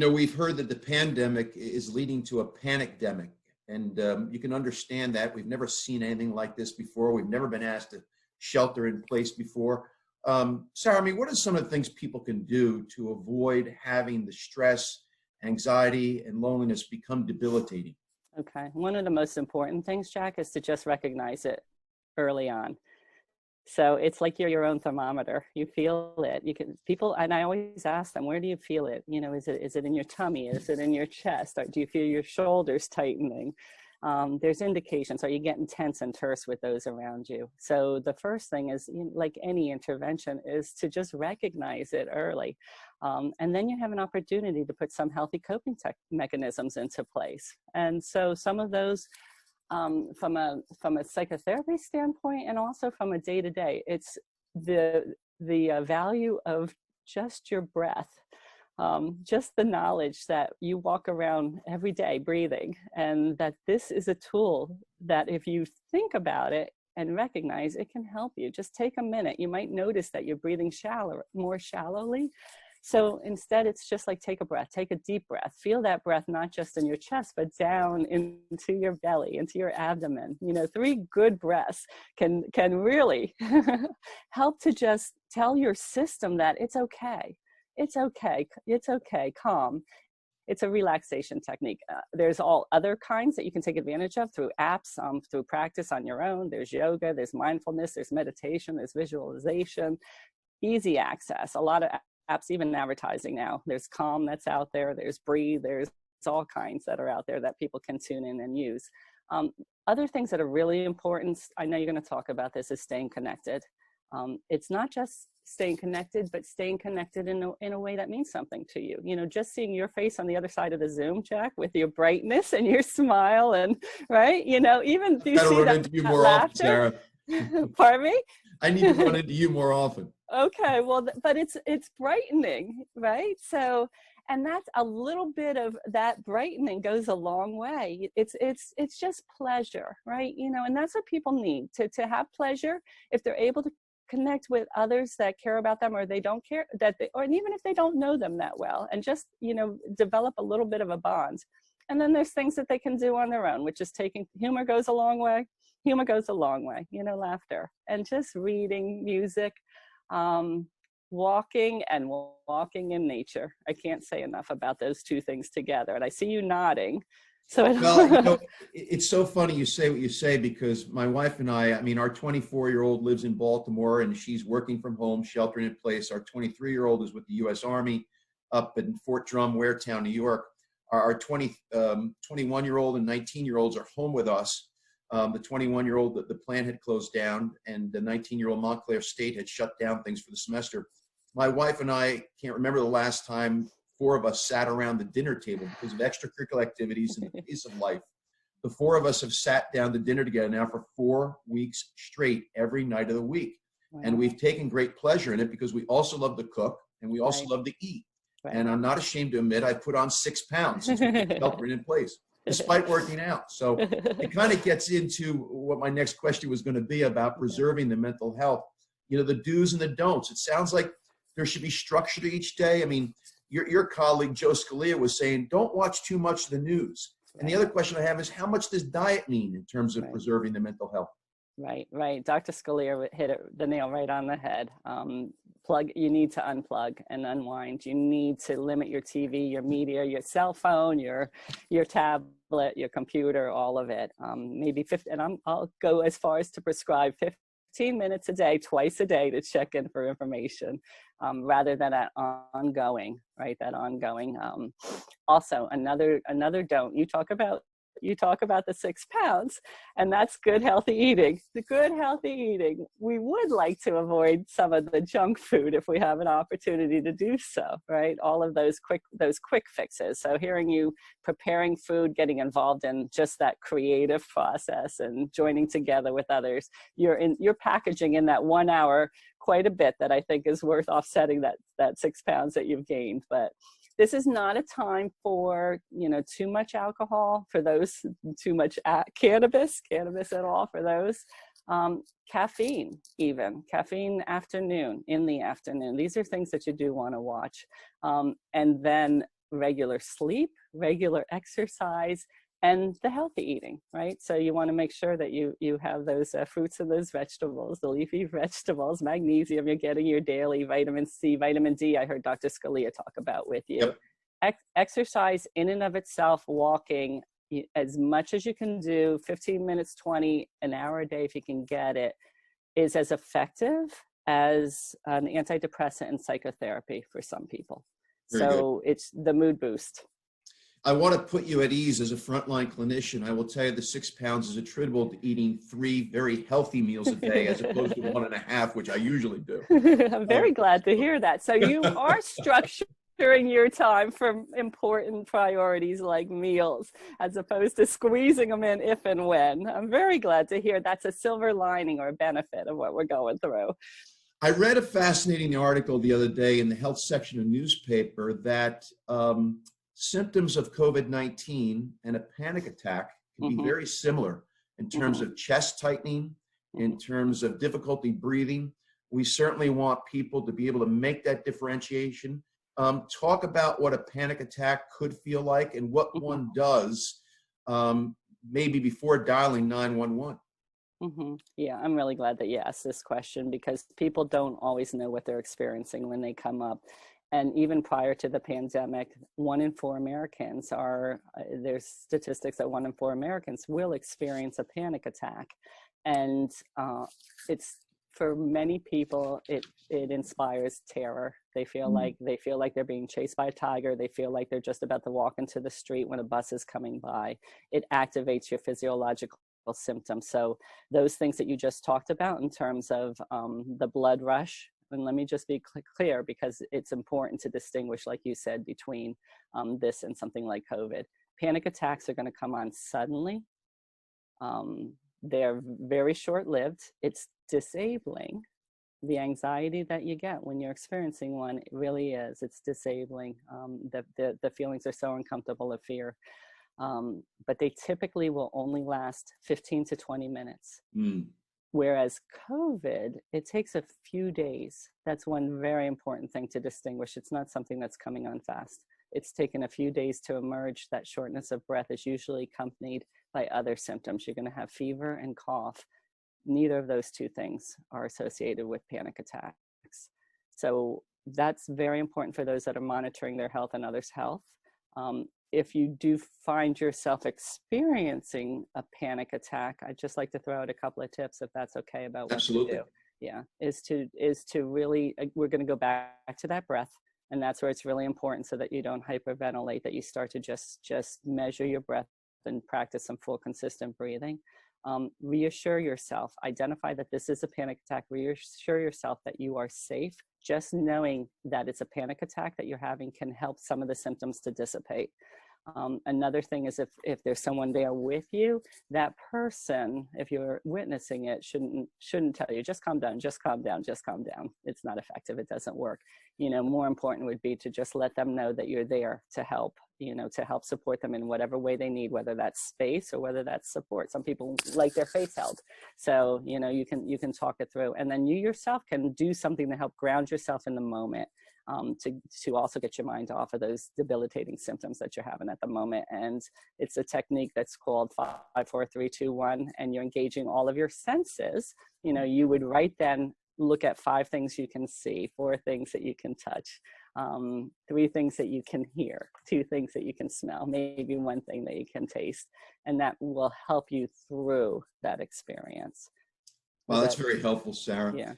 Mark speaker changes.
Speaker 1: You know, we've heard that the pandemic is leading to a panicdemic, and you can understand that. We've never seen anything like this before. We've never been asked to shelter in place before. Sarah, I mean, what are some of the things people can do to avoid having the stress, anxiety, and loneliness become debilitating?
Speaker 2: Okay. One of the most important things, Jack, is to just recognize it early on. So it's like you're your own thermometer. You feel it. You can people, and I always ask them, where do you feel it? You know, is it in your tummy? Is it in your chest? Or do you feel your shoulders tightening? There's indications. Are you getting tense and terse with those around you? So the first thing is, like any intervention, is to just recognize it early. And then you have an opportunity to put some healthy coping mechanisms into place. And so some of those, from a psychotherapy standpoint, and also from a day-to-day, it's the value of just your breath. Just the knowledge that you walk around every day breathing, and that this is a tool that if you think about it and recognize, it can help you. Just take a minute. You might notice that you're breathing more shallowly. So instead, it's just like, take a breath, take a deep breath, feel that breath, not just in your chest, but down into your belly, into your abdomen. You know, 3 good breaths can really help to just tell your system that it's okay. It's okay. It's okay. Calm. It's a relaxation technique. There's all other kinds that you can take advantage of through apps, through practice on your own. There's yoga, there's mindfulness, there's meditation, there's visualization, easy access. A lot of apps, even advertising now. There's Calm that's out there. There's Breathe. There's all kinds that are out there that people can tune in and use. Other things that are really important, I know you're going to talk about this, is staying connected. It's not just staying connected, but staying connected in a way that means something to you. You know, just seeing your face on the other side of the Zoom, Jack, with your brightness and your smile, and right, you know, even do you see
Speaker 1: run
Speaker 2: that,
Speaker 1: into you
Speaker 2: that
Speaker 1: more often,
Speaker 2: laughter?
Speaker 1: Sarah.
Speaker 2: Pardon me?
Speaker 1: I need to run into you more often.
Speaker 2: Okay, well, but it's brightening, right? So, and that's a little bit of that brightening goes a long way. It's just pleasure, right? You know, and that's what people need to have pleasure. If they're able to connect with others that care about them, or they don't care, or even if they don't know them that well, and just, you know, develop a little bit of a bond. And then there's things that they can do on their own, which is humor goes a long way. Humor goes a long way, you know, laughter, and just reading, music, walking in nature. I can't say enough about those 2 things together. And I see you nodding. So
Speaker 1: well, you know, it's so funny you say what you say, because my wife and I mean, our 24-year-old lives in Baltimore and she's working from home, sheltering in place. Our 23-year-old is with the U.S. Army up in Fort Drum, Waretown, New York. Our 21-year-old and 19-year-olds are home with us. The 21-year-old, the plant had closed down, and the 19-year-old Montclair State had shut down things for the semester. My wife and I can't remember the last time 4 of us sat around the dinner table because of extracurricular activities and the pace of life. The 4 of us have sat down to dinner together now for 4 weeks straight, every night of the week. Wow. And we've taken great pleasure in it because we also love to cook and we also love to eat. Right. And I'm not ashamed to admit I put on 6 pounds since we put sheltering in place, despite working out. So it kind of gets into what my next question was going to be about preserving the mental health. You know, the do's and the don'ts. It sounds like there should be structure to each day. I mean, your colleague, Joe Scalia, was saying, don't watch too much of the news. And the other question I have is, how much does diet mean in terms of preserving the mental health?
Speaker 2: Right. Dr. Scalia hit the nail right on the head. You need to unplug and unwind. You need to limit your TV, your media, your cell phone, your tablet, your computer, all of it. Maybe 50, and I'll go as far as to prescribe 15 minutes a day, twice a day, to check in for information, rather than that ongoing, right? That ongoing. Also, another don't. You talk about the 6 pounds, and that's good, healthy eating. The good, healthy eating. We would like to avoid some of the junk food if we have an opportunity to do so, right? All of those quick fixes. So hearing you preparing food, getting involved in just that creative process and joining together with others, you're packaging in that 1 hour quite a bit that I think is worth offsetting that 6 pounds that you've gained. But this is not a time for, you know, too much alcohol for those, too much cannabis at all for those. Caffeine, in the afternoon. These are things that you do want to watch. And then regular sleep, regular exercise, and the healthy eating, right? So you want to make sure that you have those fruits and those vegetables, the leafy vegetables, magnesium, you're getting your daily vitamin C, vitamin D, I heard Dr. Scalia talk about with you.
Speaker 1: Yep.
Speaker 2: Exercise in and of itself, walking as much as you can do, 15 minutes, 20, an hour a day if you can get it, is as effective as an antidepressant and psychotherapy for some people.
Speaker 1: Very
Speaker 2: So
Speaker 1: good.
Speaker 2: it's the mood boost.
Speaker 1: I want to put you at ease as a frontline clinician. I will tell you the 6 pounds is attributable to eating 3 very healthy meals a day as opposed to 1.5, which I usually do.
Speaker 2: I'm very glad to hear that. So you are structuring your time for important priorities like meals, as opposed to squeezing them in if and when. I'm very glad to hear that's a silver lining or a benefit of what we're going through.
Speaker 1: I read a fascinating article the other day in the health section of newspaper that symptoms of COVID-19 and a panic attack can be very similar in terms of chest tightening, in terms of difficulty breathing. We certainly want people to be able to make that differentiation. Talk about what a panic attack could feel like and what one does maybe before dialing 911.
Speaker 2: Yeah, I'm really glad that you asked this question, because people don't always know what they're experiencing when they come up. And even prior to the pandemic, 1 in 4 Americans there's statistics that 1 in 4 Americans will experience a panic attack. And it's, for many people, it inspires terror. They feel like they're being chased by a tiger. They feel like they're just about to walk into the street when a bus is coming by. It activates your physiological symptoms. So those things that you just talked about in terms of the blood rush, and let me just be clear, because it's important to distinguish, like you said, between this and something like COVID. Panic attacks are going to come on suddenly. They're very short-lived. It's disabling. The anxiety that you get when you're experiencing one, it really is. It's disabling. The feelings are so uncomfortable of fear. But they typically will only last 15 to 20 minutes. Whereas COVID, it takes a few days. That's one very important thing to distinguish. It's not something that's coming on fast. It's taken a few days to emerge. That shortness of breath is usually accompanied by other symptoms. You're going to have fever and cough. Neither of those two things are associated with panic attacks. So that's very important for those that are monitoring their health and others' health. If you do find yourself experiencing a panic attack, I'd just like to throw out a couple of tips, if that's okay, about what to do. Yeah, is to really, we're going to go back to that breath, and that's where it's really important, so that you don't hyperventilate, that you start to just measure your breath and practice some full consistent breathing. Reassure yourself, identify that this is a panic attack, reassure yourself that you are safe. Just knowing that it's a panic attack that you're having can help some of the symptoms to dissipate. Another thing is if there's someone there with you, that person, if you're witnessing it, shouldn't tell you, just calm down, just calm down, just calm down. It's not effective. It doesn't work. More important would be to just let them know that you're there to help, to help support them in whatever way they need, whether that's space or whether that's support. Some people like their face held. So, you can talk it through, and then you yourself can do something to help ground yourself in the moment. To also get your mind off of those debilitating symptoms that you're having at the moment. And it's a technique that's called 5, 4, 3, 2, 1, and you're engaging all of your senses. You would right then look at 5 things you can see, 4 things that you can touch, 3 things that you can hear, 2 things that you can smell, maybe 1 thing that you can taste, and that will help you through that experience.
Speaker 1: Well, that's very helpful, Sarah.
Speaker 2: Yeah.